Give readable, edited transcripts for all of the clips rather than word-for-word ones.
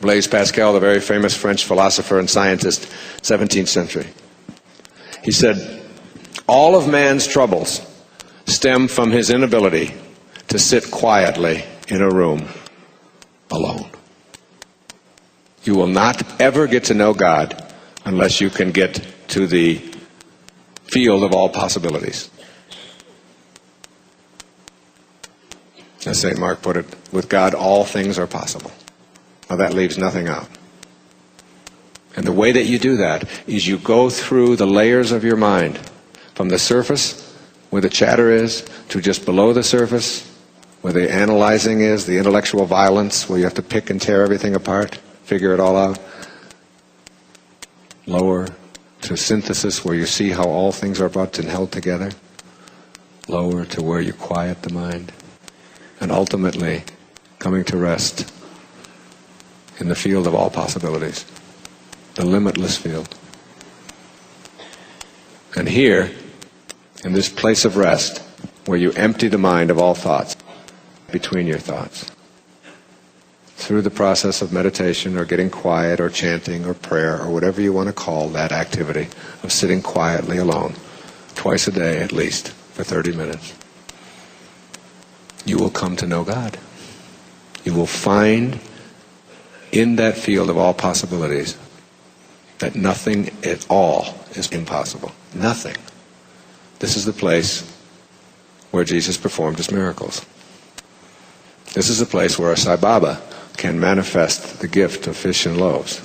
Blaise Pascal, the very famous French philosopher and scientist, 17th century. He said, all of man's troubles stem from his inability to sit quietly in a room alone. You will not ever get to know God unless you can get to the field of all possibilities. As St. Mark put it, with God all things are possible. Now that leaves nothing out. And the way that you do that is you go through the layers of your mind, from the surface, where the chatter is, to just below the surface, where the analyzing is, the intellectual violence, where you have to pick and tear everything apart, figure it all out. Lower to synthesis, where you see how all things are brought and held together. Lower to where you quiet the mind. And ultimately, coming to rest in the field of all possibilities, the limitless field. And here, in this place of rest, where you empty the mind of all thoughts, between your thoughts, through the process of meditation or getting quiet or chanting or prayer or whatever you want to call that activity of sitting quietly alone, twice a day at least, for 30 minutes. You will come to know God. You will find in that field of all possibilities that nothing at all is impossible. Nothing. This is the place where Jesus performed his miracles. This is the place where a Sai Baba can manifest the gift of fish and loaves.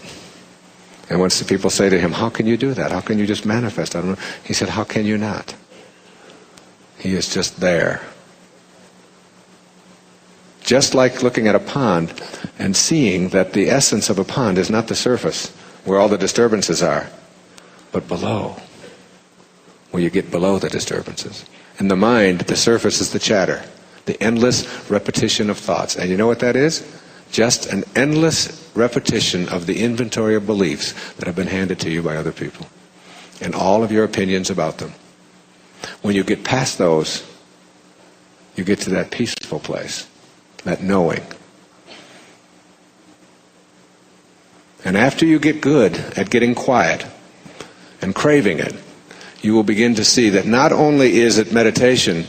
And once the people say to him, how can you do that? How can you just manifest? I don't know. He said, how can you not? He is just there. Just like looking at a pond and seeing that the essence of a pond is not the surface, where all the disturbances are, but below, where you get below the disturbances. In the mind, the surface is the chatter, the endless repetition of thoughts. And you know what that is? Just an endless repetition of the inventory of beliefs that have been handed to you by other people, and all of your opinions about them. When you get past those, you get to that peaceful place. That knowing. And after you get good at getting quiet and craving it, you will begin to see that not only is it meditation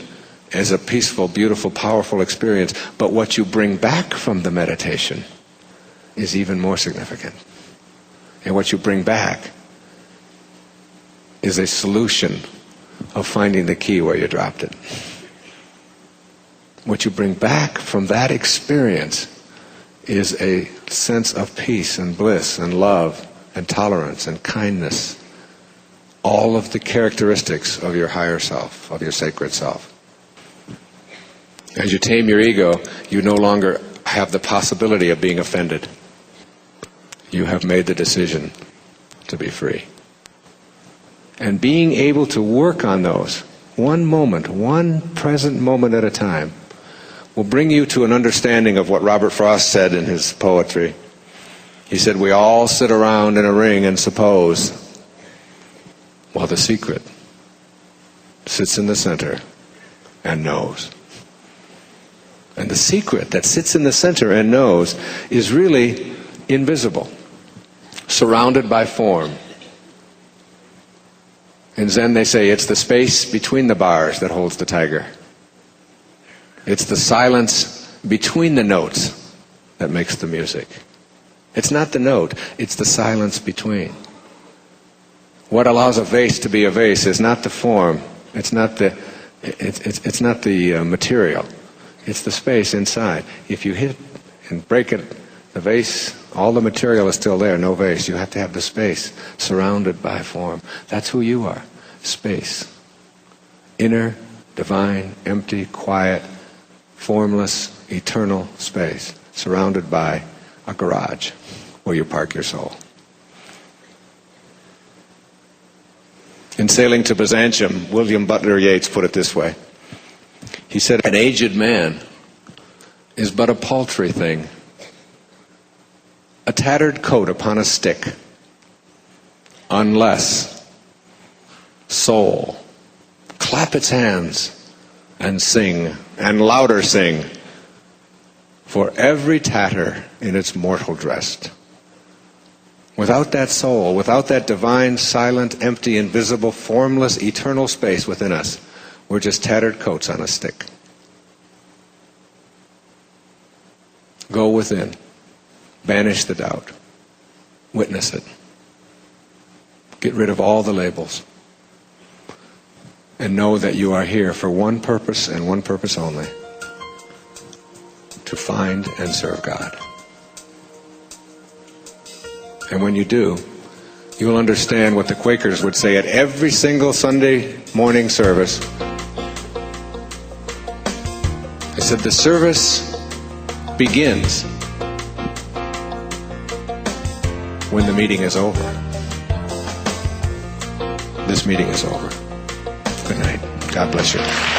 as a peaceful, beautiful, powerful experience, but what you bring back from the meditation is even more significant. And what you bring back is a solution of finding the key where you dropped it. What you bring back from that experience is a sense of peace and bliss and love and tolerance and kindness. All of the characteristics of your higher self, of your sacred self. As you tame your ego, you no longer have the possibility of being offended. You have made the decision to be free. And being able to work on those, one moment, one present moment at a time, will bring you to an understanding of what Robert Frost said in his poetry. He said, we all sit around in a ring and suppose, while the secret sits in the center and knows. And the secret that sits in the center and knows is really invisible, surrounded by form. In Zen they say it's the space between the bars that holds the tiger. It's the silence between the notes that makes the music. It's not the note, it's the silence between. What allows a vase to be a vase is not the form, it's not the material, it's the space inside. If you hit and break it, the vase, all the material is still there, no vase. You have to have the space surrounded by form. That's who you are, space. Inner, divine, empty, quiet, formless, eternal space, surrounded by a garage where you park your soul. In Sailing to Byzantium, William Butler Yeats put it this way. He said, an aged man is but a paltry thing, a tattered coat upon a stick, unless soul clap its hands and sing, and louder sing, for every tatter in its mortal dress Without that soul, without that divine, silent, empty, invisible, formless, eternal space within us, we're just tattered coats on a stick. Go within. Banish the doubt. Witness it. Get rid of all the labels. And know that you are here for one purpose and one purpose only. To find and serve God. And when you do, you'll understand what the Quakers would say at every single Sunday morning service. They said, the service begins when the meeting is over. This meeting is over. Good night. God bless you.